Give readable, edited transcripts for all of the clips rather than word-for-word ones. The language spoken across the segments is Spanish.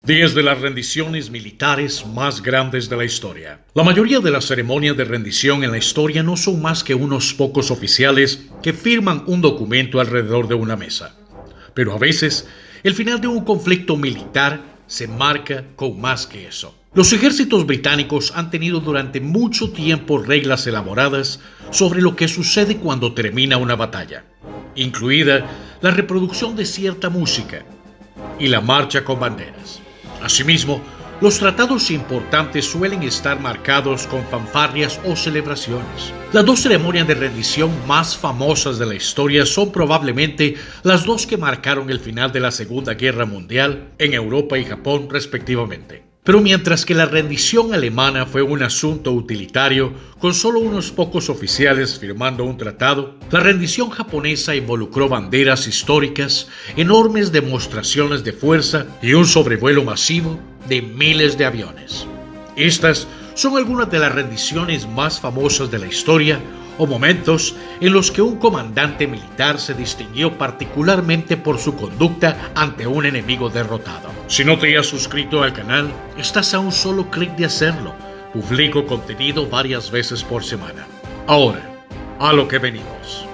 10 de las rendiciones militares más grandes de la historia. La mayoría de las ceremonias de rendición en la historia no son más que unos pocos oficiales que firman un documento alrededor de una mesa. Pero a veces, el final de un conflicto militar se marca con más que eso. Los ejércitos británicos han tenido durante mucho tiempo reglas elaboradas sobre lo que sucede cuando termina una batalla, incluida la reproducción de cierta música y la marcha con banderas. Asimismo, los tratados importantes suelen estar marcados con fanfarrias o celebraciones. Las dos ceremonias de rendición más famosas de la historia son probablemente las dos que marcaron el final de la Segunda Guerra Mundial en Europa y Japón, respectivamente. Pero mientras que la rendición alemana fue un asunto utilitario, con solo unos pocos oficiales firmando un tratado, la rendición japonesa involucró banderas históricas, enormes demostraciones de fuerza y un sobrevuelo masivo de miles de aviones. Estas son algunas de las rendiciones más famosas de la historia, o momentos en los que un comandante militar se distinguió particularmente por su conducta ante un enemigo derrotado. Si no te has suscrito al canal, estás a un solo clic de hacerlo. Publico contenido varias veces por semana. Ahora, a lo que venimos.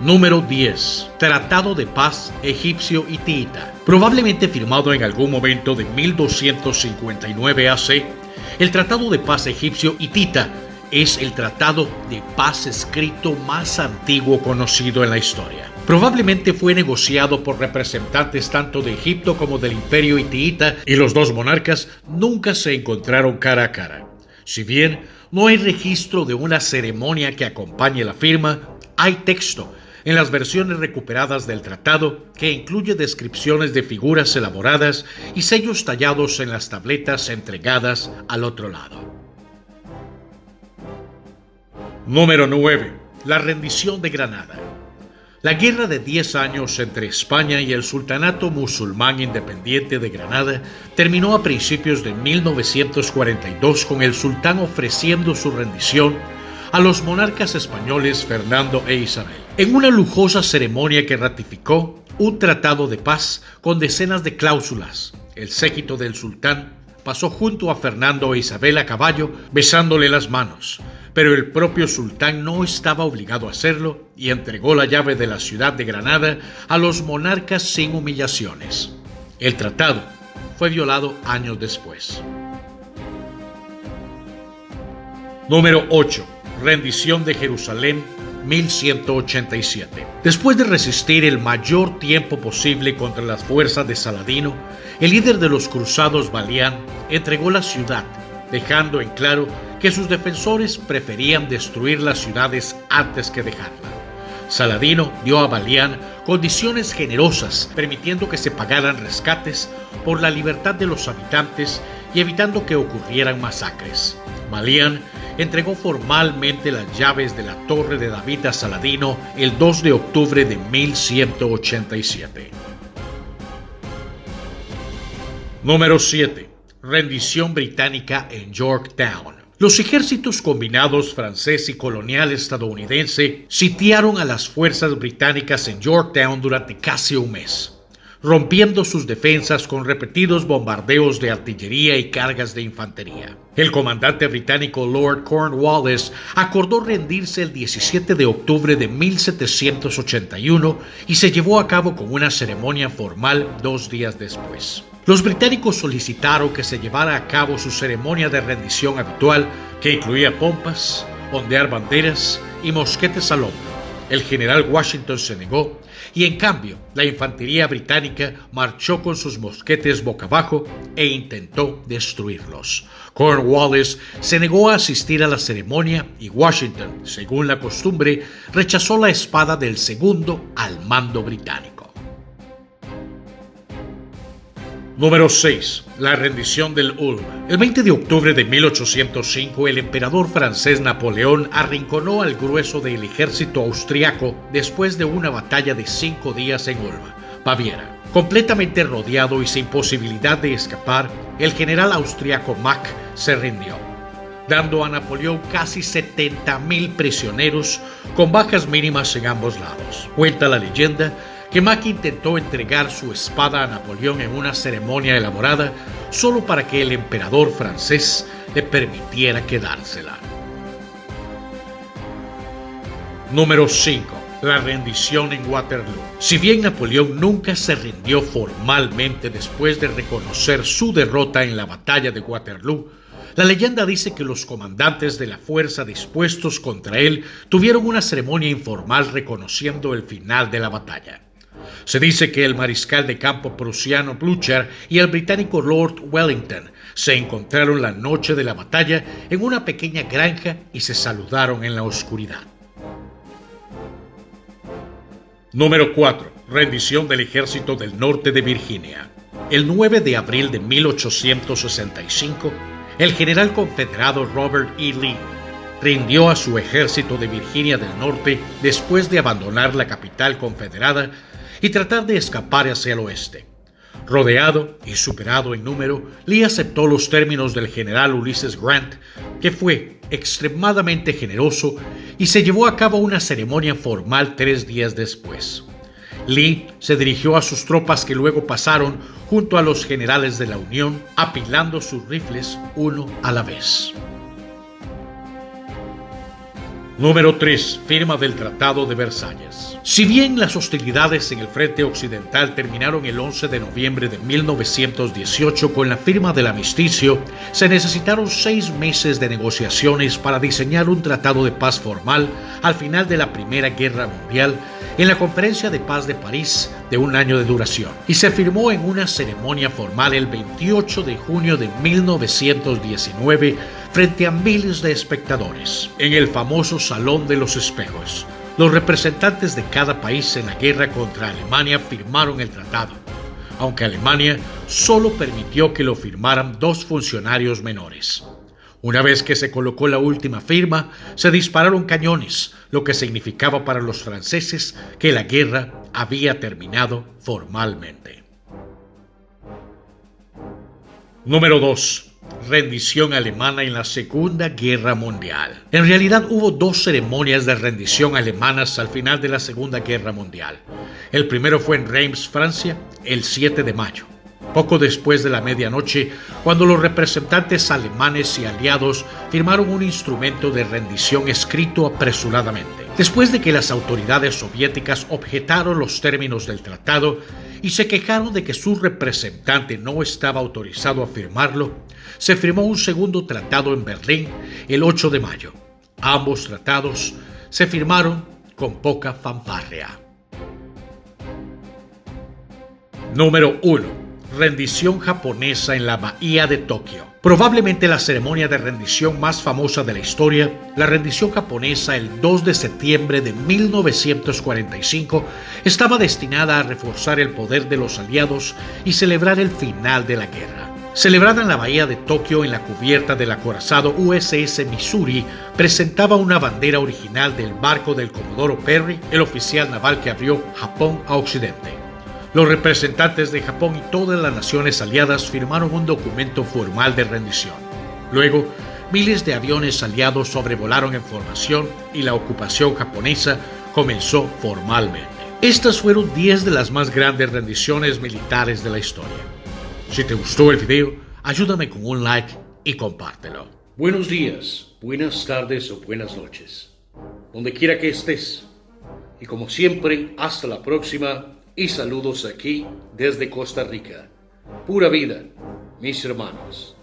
Número 10. Tratado de Paz Egipcio-Hitiita. Probablemente firmado en algún momento de 1259 AC, el Tratado de Paz Egipcio-Hitita es el tratado de paz escrito más antiguo conocido en la historia. Probablemente fue negociado por representantes tanto de Egipto como del Imperio Hitiita, y los dos monarcas nunca se encontraron cara a cara. Si bien no hay registro de una ceremonia que acompañe la firma, hay texto en las versiones recuperadas del tratado que incluye descripciones de figuras elaboradas y sellos tallados en las tabletas entregadas al otro lado. Número 9. La rendición de Granada. La guerra de 10 años entre España y el Sultanato Musulmán Independiente de Granada terminó a principios de 1942 con el sultán ofreciendo su rendición a los monarcas españoles Fernando e Isabel, en una lujosa ceremonia que ratificó un tratado de paz con decenas de cláusulas. El séquito del sultán pasó junto a Fernando e Isabel a caballo, besándole las manos, pero el propio sultán no estaba obligado a hacerlo y entregó la llave de la ciudad de Granada a los monarcas sin humillaciones. El tratado fue violado años después. Número 8. Rendición de Jerusalén, 1187. Después de resistir el mayor tiempo posible contra las fuerzas de Saladino, el líder de los cruzados Balián entregó la ciudad, dejando en claro que sus defensores preferían destruir las ciudades antes que dejarla. Saladino dio a Balián condiciones generosas, permitiendo que se pagaran rescates por la libertad de los habitantes y evitando que ocurrieran masacres. Balián entregó formalmente las llaves de la Torre de David a Saladino el 2 de octubre de 1187. Número 7. Rendición británica en Yorktown. Los ejércitos combinados francés y colonial estadounidense sitiaron a las fuerzas británicas en Yorktown durante casi un mes, rompiendo sus defensas con repetidos bombardeos de artillería y cargas de infantería. El comandante británico Lord Cornwallis acordó rendirse el 17 de octubre de 1781 y se llevó a cabo con una ceremonia formal 2 días después. Los británicos solicitaron que se llevara a cabo su ceremonia de rendición habitual, que incluía pompas, ondear banderas y mosquetes al hombro. El general Washington se negó y, en cambio, la infantería británica marchó con sus mosquetes boca abajo e intentó destruirlos. Cornwallis se negó a asistir a la ceremonia y Washington, según la costumbre, rechazó la espada del segundo al mando británico. Número 6. La rendición del Ulm. El 20 de octubre de 1805, el emperador francés Napoleón arrinconó al grueso del ejército austriaco después de una batalla de 5 días en Ulm, Baviera. Completamente rodeado y sin posibilidad de escapar, el general austriaco Mack se rindió, dando a Napoleón casi 70,000 prisioneros con bajas mínimas en ambos lados. Cuenta la leyenda que Mack intentó entregar su espada a Napoleón en una ceremonia elaborada solo para que el emperador francés le permitiera quedársela. Número 5. La rendición en Waterloo. Si bien Napoleón nunca se rindió formalmente después de reconocer su derrota en la batalla de Waterloo, la leyenda dice que los comandantes de la fuerza dispuestos contra él tuvieron una ceremonia informal reconociendo el final de la batalla. Se dice que el mariscal de campo prusiano Blücher y el británico Lord Wellington se encontraron la noche de la batalla en una pequeña granja y se saludaron en la oscuridad. Número 4. Rendición del ejército del norte de Virginia. El 9 de abril de 1865, el general confederado Robert E. Lee rindió a su ejército de Virginia del Norte después de abandonar la capital confederada y tratar de escapar hacia el oeste. Rodeado y superado en número, Lee aceptó los términos del general Ulysses Grant, que fue extremadamente generoso, y se llevó a cabo una ceremonia formal 3 días después. Lee se dirigió a sus tropas que luego pasaron junto a los generales de la Unión, apilando sus rifles uno a la vez. Número 3. Firma del Tratado de Versalles. Si bien las hostilidades en el frente occidental terminaron el 11 de noviembre de 1918 con la firma del armisticio, se necesitaron 6 meses de negociaciones para diseñar un tratado de paz formal al final de la Primera Guerra Mundial en la Conferencia de Paz de París de 1 año de duración, y se firmó en una ceremonia formal el 28 de junio de 1919 frente a miles de espectadores, en el famoso Salón de los Espejos. Los representantes de cada país en la guerra contra Alemania firmaron el tratado, aunque Alemania solo permitió que lo firmaran 2 funcionarios menores. Una vez que se colocó la última firma, se dispararon cañones, lo que significaba para los franceses que la guerra había terminado formalmente. Número 2. Rendición alemana en la Segunda Guerra Mundial. En realidad hubo 2 ceremonias de rendición alemanas al final de la Segunda Guerra Mundial. El primero fue en Reims, Francia, el 7 de mayo. Poco después de la medianoche, cuando los representantes alemanes y aliados firmaron un instrumento de rendición escrito apresuradamente. Después de que las autoridades soviéticas objetaron los términos del tratado y se quejaron de que su representante no estaba autorizado a firmarlo, se firmó un segundo tratado en Berlín el 8 de mayo. Ambos tratados se firmaron con poca fanfarria. Número 1. Rendición japonesa en la bahía de Tokio. Probablemente la ceremonia de rendición más famosa de la historia, la rendición japonesa el 2 de septiembre de 1945, estaba destinada a reforzar el poder de los aliados y celebrar el final de la guerra. Celebrada en la bahía de Tokio en la cubierta del acorazado USS Missouri, presentaba una bandera original del barco del Comodoro Perry, el oficial naval que abrió Japón a Occidente. Los representantes de Japón y todas las naciones aliadas firmaron un documento formal de rendición. Luego, miles de aviones aliados sobrevolaron en formación y la ocupación japonesa comenzó formalmente. Estas fueron 10 de las más grandes rendiciones militares de la historia. Si te gustó el video, ayúdame con un like y compártelo. Buenos días, buenas tardes o buenas noches, donde quiera que estés. Y como siempre, hasta la próxima. Y saludos aquí desde Costa Rica. Pura vida, mis hermanos.